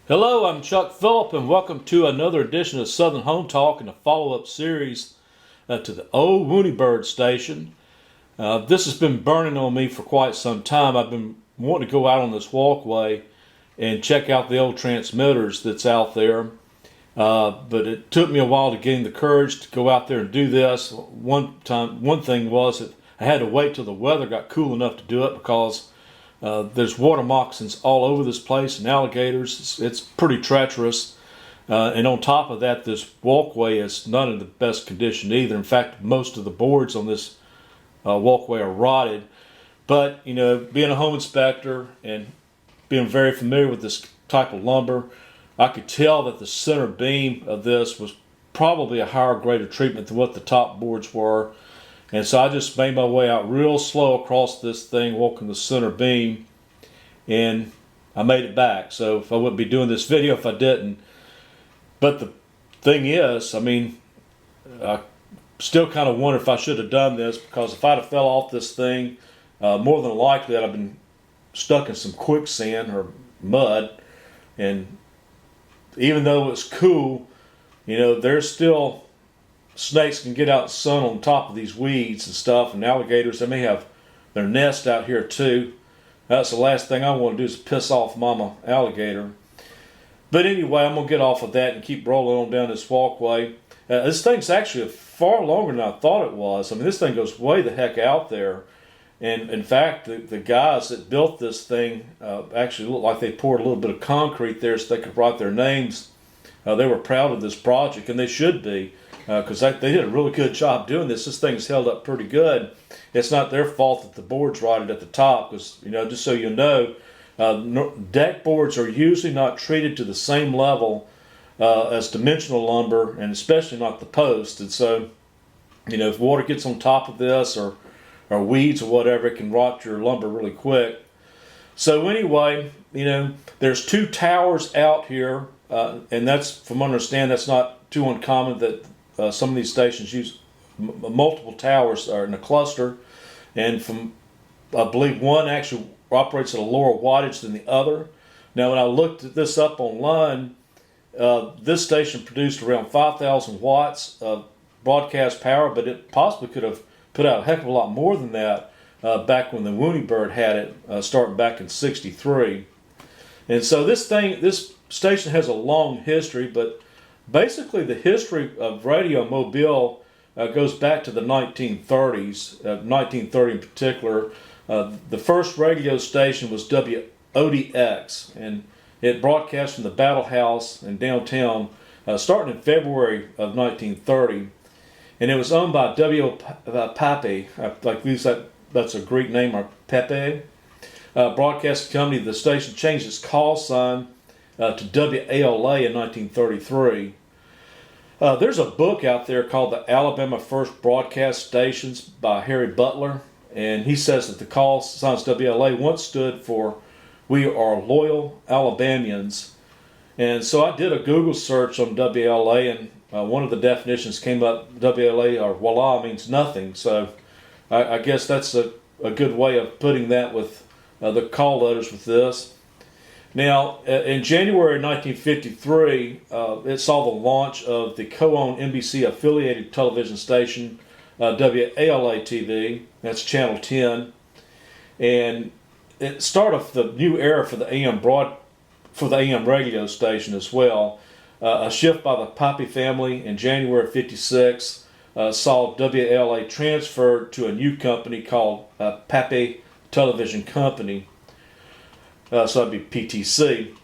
Hello, I'm Chuck Phillip, and welcome to another edition of Southern Home Talk and a follow-up series to the old WUNI Bird station. This has been burning on me for quite some time. I've been wanting to go out on this walkway and check out the old transmitters that's out there. But it took me a while to gain the courage to go out there and do this. One thing was that I had to wait till the weather got cool enough to do it because there's water moccasins all over this place and alligators. It's pretty treacherous. And on top of that, this walkway is not in the best condition either. In fact, most of the boards on this walkway are rotted. But, you know, being a home inspector and being very familiar with this type of lumber, I could tell that the center beam of this was probably a higher grade of treatment than what the top boards were. And so I just made my way out real slow across this thing, walking the center beam, and I made it back. So I wouldn't be doing this video if I didn't. But the thing is, I mean, I still kind of wonder if I should have done this, because if I'd have fell off this thing, more than likely I'd have been stuck in some quicksand or mud. And even though it's cool, you know, there's still snakes can get out in the sun on top of these weeds and stuff, and alligators, they may have their nest out here too. That's the last thing I want to do is piss off mama alligator. But anyway, I'm going to get off of that and keep rolling on down this walkway. This thing's actually far longer than I thought it was. I mean, this thing goes way the heck out there. And in fact, the guys that built this thing actually looked like they poured a little bit of concrete there so they could write their names. They were proud of this project, and they should be, because they did a really good job doing this. This thing's held up pretty good. It's not their fault that the board's rotted at the top, because, you know, just so you know, deck boards are usually not treated to the same level as dimensional lumber, and especially not the post. And so, you know, if water gets on top of this or weeds or whatever, it can rot your lumber really quick. So anyway, you know, there's two towers out here, and that's, from what I understand, that's not too uncommon that some of these stations use multiple towers are in a cluster, and from, I believe, one actually operates at a lower wattage than the other. Now, when I looked this up online, this station produced around 5,000 watts of broadcast power, but it possibly could have put out a heck of a lot more than that back when the WUNI Bird had it, starting back in '63. And so this station has a long history, but basically the history of radio in Mobile goes back to the 1930s, 1930 in particular. The first radio station was WODX, and it broadcast from the Battle House in downtown starting in February of 1930. And it was owned by W. Pape, like that's a Greek name, or Pepe, broadcast company. The station changed its call sign to WALA in 1933. There's a book out there called The Alabama First Broadcast Stations by Harry Butler, and he says that the call signs WLA once stood for "We are loyal Alabamians." And so I did a Google search on WLA, and one of the definitions came up, WLA, or voila, means nothing. So I guess that's a good way of putting that with the call letters with this. Now, in January 1953, it saw the launch of the co-owned NBC affiliated television station, WALA TV. That's Channel 10. And it started the new era for the AM radio station as well. A shift by the Pape family in January of '56 saw WLA transferred to a new company called Pape Television Company. So that'd be PTC.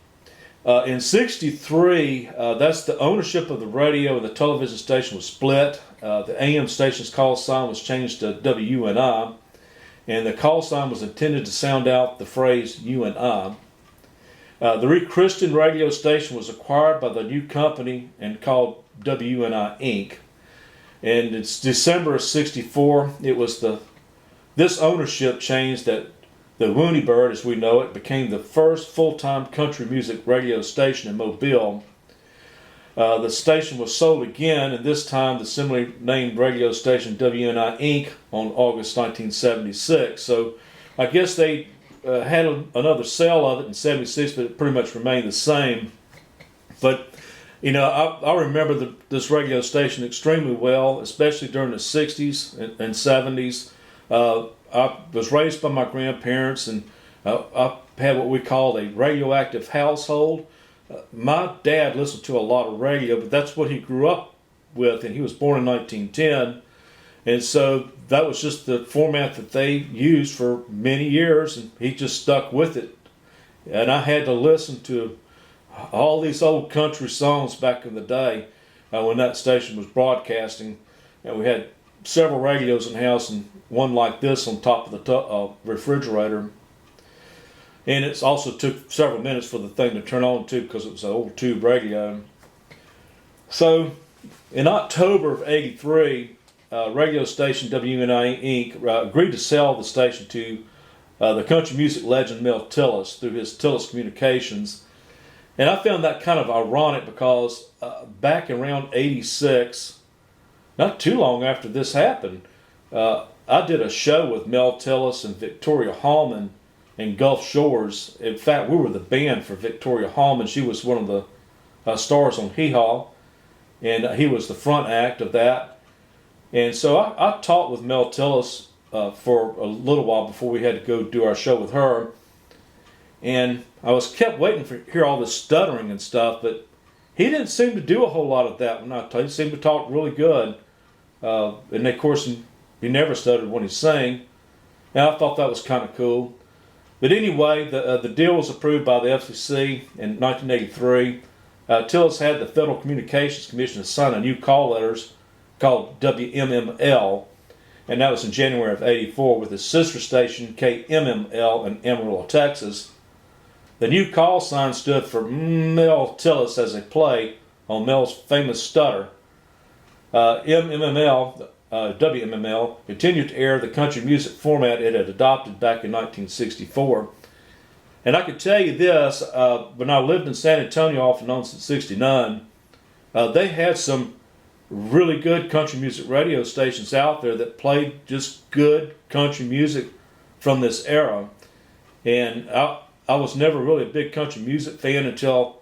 In '63, that's the ownership of the radio and the television station was split. The AM station's call sign was changed to WUNI, and the call sign was intended to sound out the phrase UNI. The rechristened radio station was acquired by the new company and called WUNI Inc. And it's December of '64. It was this ownership change that the WUNI Bird, as we know it, became the first full-time country music radio station in Mobile. The station was sold again, and this time the similarly named radio station WUNI Inc. on August 1976. So I guess they had another sale of it in '76, but it pretty much remained the same. But I remember this radio station extremely well, especially during the 60s and 70s. I was raised by my grandparents, and I had what we called a radioactive household. My dad listened to a lot of radio, but that's what he grew up with, and he was born in 1910. And so that was just the format that they used for many years, and he just stuck with it. And I had to listen to all these old country songs back in the day when that station was broadcasting. And we had several radios in the house, and one like this on top of the refrigerator. And it also took several minutes for the thing to turn on too, because it was an old tube radio. So in October of '83, radio station WUNI Inc. Agreed to sell the station to the country music legend Mel Tillis through his Tillis Communications. And I found that kind of ironic because back around '86, not too long after this happened, I did a show with Mel Tillis and Victoria Hallman in Gulf Shores. In fact, we were the band for Victoria Hallman. She was one of the stars on Hee Haw, and he was the front act of that. And so I talked with Mel Tillis for a little while before we had to go do our show with her. And I kept waiting to hear all this stuttering and stuff, but he didn't seem to do a whole lot of that when I told him. He seemed to talk really good. And of course, he never stuttered when he sang. And I thought that was kind of cool. But anyway, the deal was approved by the FCC in 1983. Tillis had the Federal Communications Commission sign a new call letters called WMML, and that was in January of '84 with his sister station KMML in Amarillo, Texas. The new call sign stood for Mel Tillis as a play on Mel's famous stutter. WMML continued to air the country music format it had adopted back in 1964. And I could tell you this, when I lived in San Antonio off and on since '69, they had some really good country music radio stations out there that played just good country music from this era. And I was never really a big country music fan until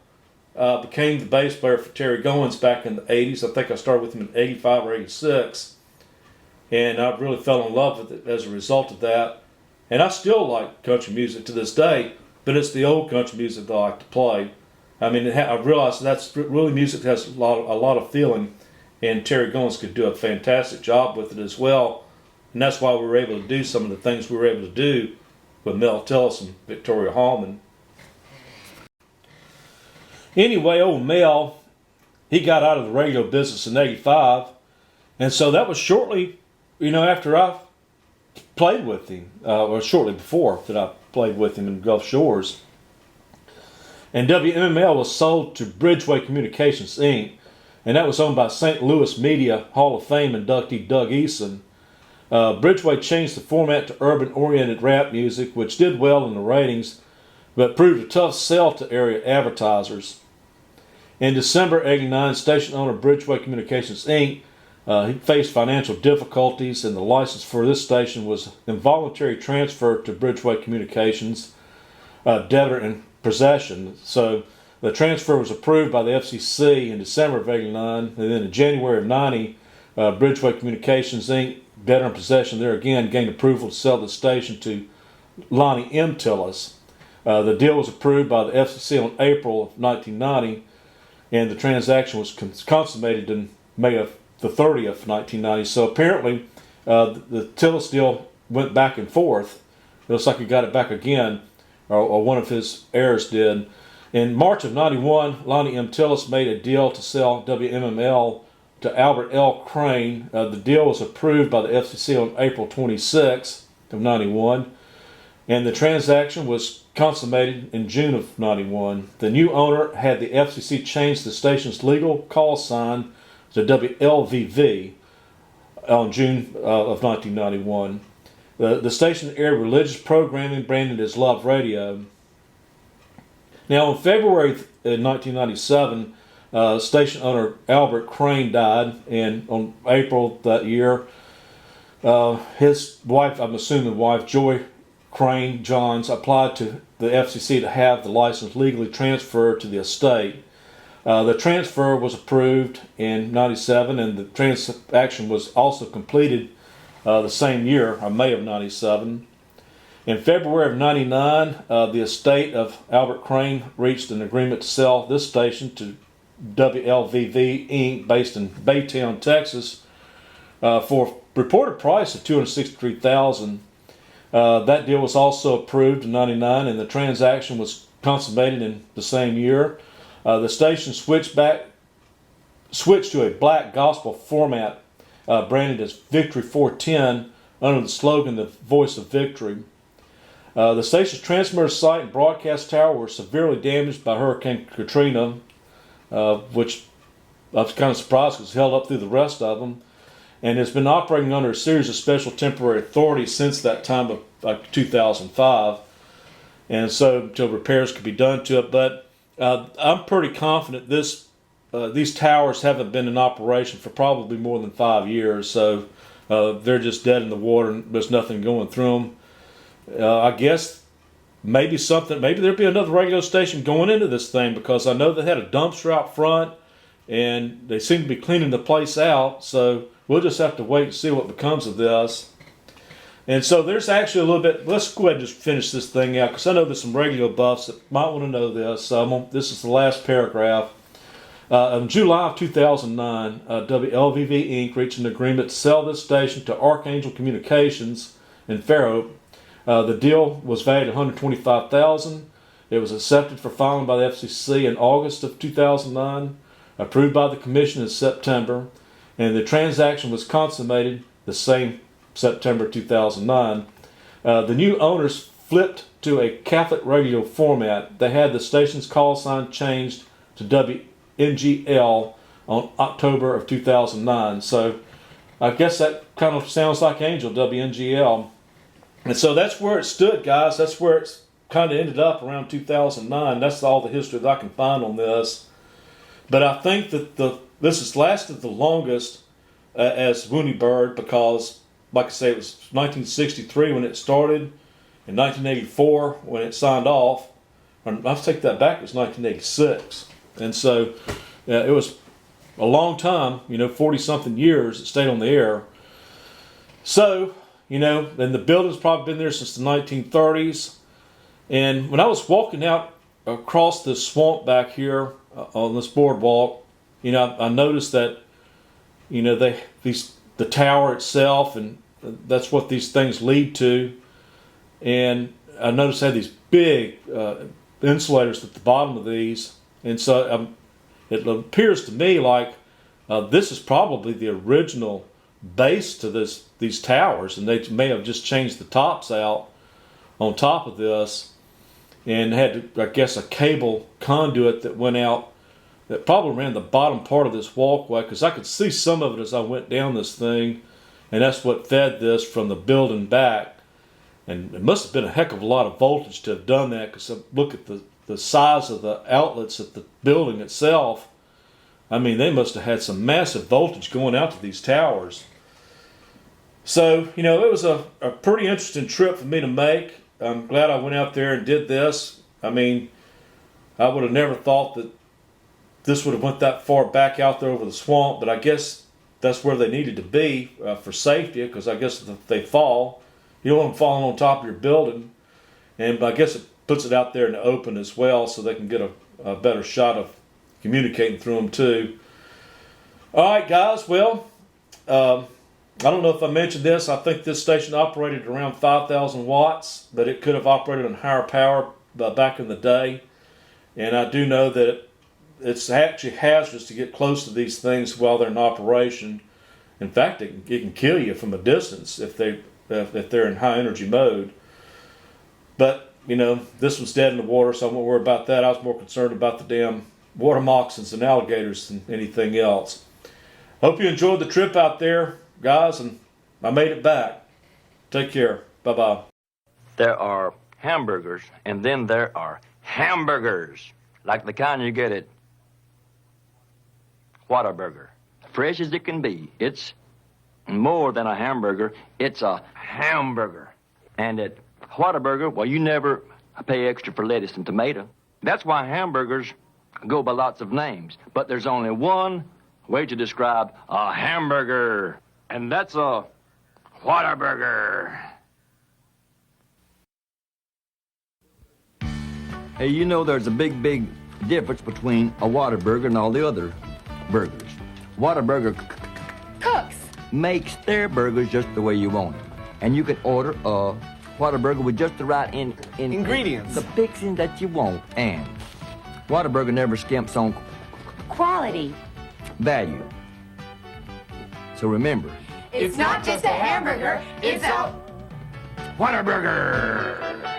I became the bass player for Terry Goins back in the 80s. I think I started with him in '85 or '86. And I really fell in love with it as a result of that. And I still like country music to this day, but it's the old country music that I like to play. I mean, I realized that's really music that has a lot of feeling, and Terry Goins could do a fantastic job with it as well. And that's why we were able to do some of the things we were able to do with Mel Tillis and Victoria Hallman. Anyway, old Mel, he got out of the radio business in '85, and so that was shortly, after I played with him, or shortly before that I played with him in Gulf Shores. And WMML was sold to Bridgeway Communications Inc., and that was owned by St. Louis Media Hall of Fame inductee Doug Eason. Bridgeway changed the format to urban-oriented rap music, which did well in the ratings, but proved a tough sell to area advertisers. In December '89, station owner Bridgeway Communications Inc. He faced financial difficulties, and the license for this station was involuntary transfer to Bridgeway Communications, debtor in possession. So the transfer was approved by the FCC in December of '89, and then in January of '90, Bridgeway Communications Inc., debtor in possession there again, gained approval to sell the station to Lonnie M. Tillis. The deal was approved by the FCC on April of 1990, and the transaction was consummated in May of the 30th, 1990. So apparently, the Tillis deal went back and forth. It looks like he got it back again, or one of his heirs did. In March of '91, Lonnie M. Tillis made a deal to sell WMML to Albert L. Crane. The deal was approved by the FCC on April 26th of '91, and the transaction was consummated in June of '91. The new owner had the FCC change the station's legal call sign to WLVV on June of 1991. The station aired religious programming branded as Love Radio. Now, in February 1997, station owner Albert Crane died, and on April that year, his wife, I'm assuming wife, Joy Crane Johns, applied to the FCC to have the license legally transferred to the estate. The transfer was approved in 97, and the transaction was also completed the same year, May of 97. In February of 99, the estate of Albert Crane reached an agreement to sell this station to WLVV Inc., based in Baytown, Texas, for a reported price of $263,000. That deal was also approved in 99, and the transaction was consummated in the same year. The station switched to a black gospel format, branded as Victory 410, under the slogan "The Voice of Victory." The station's transmitter site and broadcast tower were severely damaged by Hurricane Katrina, which I was kind of surprised because it's held up through the rest of them, and has been operating under a series of special temporary authorities since that time of 2005, and so until repairs could be done to it. But I'm pretty confident these towers haven't been in operation for probably more than 5 years, so they're just dead in the water and there's nothing going through them. I guess maybe there'd be another radio station going into this thing, because I know they had a dumpster out front and they seem to be cleaning the place out, so we'll just have to wait and see what becomes of this. And so there's actually a little bit, let's go ahead and just finish this thing out, because I know there's some radio buffs that might want to know this. This is the last paragraph. In July of 2009, WLVV Inc. reached an agreement to sell this station to Archangel Communications in Fairhope. The deal was valued at $125,000. It was accepted for filing by the FCC in August of 2009, approved by the Commission in September, and the transaction was consummated the same September 2009. The new owners flipped to a Catholic radio format. They had the station's call sign changed to WNGL on October of 2009. So I guess that kind of sounds like Angel, WNGL. And so that's where it stood, guys. That's where it's kind of ended up around 2009. That's all the history that I can find on this. But I think that this has lasted the longest as WUNI Bird, because, like I say, it was 1963 when it started, and 1984 when it signed off. I'll take that back, it was 1986. And so it was a long time, 40-something years it stayed on the air. So, and the building's probably been there since the 1930s. And when I was walking out across this swamp back here on this boardwalk, I noticed that, the tower itself, and that's what these things lead to. And I noticed they had these big insulators at the bottom of these. And so it appears to me like this is probably the original base to these towers, and they may have just changed the tops out on top of this, and had, I guess, a cable conduit that went out that probably ran the bottom part of this walkway, because I could see some of it as I went down this thing, and that's what fed this from the building back. And it must have been a heck of a lot of voltage to have done that, because look at the size of the outlets at the building itself. I mean, they must have had some massive voltage going out to these towers. So, it was a pretty interesting trip for me to make. I'm glad I went out there and did this. I mean, I would have never thought that this would have went that far back out there over the swamp, but I guess that's where they needed to be for safety, because I guess if they fall, you don't want them falling on top of your building. And I guess it puts it out there in the open as well, so they can get a better shot of communicating through them too. All right, guys. Well, I don't know if I mentioned this. I think this station operated around 5,000 watts, but it could have operated on higher power back in the day. And I do know that it's actually hazardous to get close to these things while they're in operation. In fact, it can kill you from a distance if they're in high energy mode. But, this was dead in the water, so I won't worry about that. I was more concerned about the damn water moccasins and alligators than anything else. Hope you enjoyed the trip out there, guys, and I made it back. Take care. Bye-bye. There are hamburgers, and then there are hamburgers, like the kind you get at Whataburger. Fresh as it can be. It's more than a hamburger. It's a hamburger. And at Whataburger, well, you never pay extra for lettuce and tomato. That's why hamburgers go by lots of names, but there's only one way to describe a hamburger, and that's a Whataburger. Hey, you know there's a big difference between a Whataburger and all the other burgers. Whataburger Cooks. makes their burgers just the way you want it. And you can order a Whataburger with just the right Ingredients. the fixings that you want. And Whataburger never skimps on Quality. value. So remember, It's not just a hamburger, it's a Whataburger!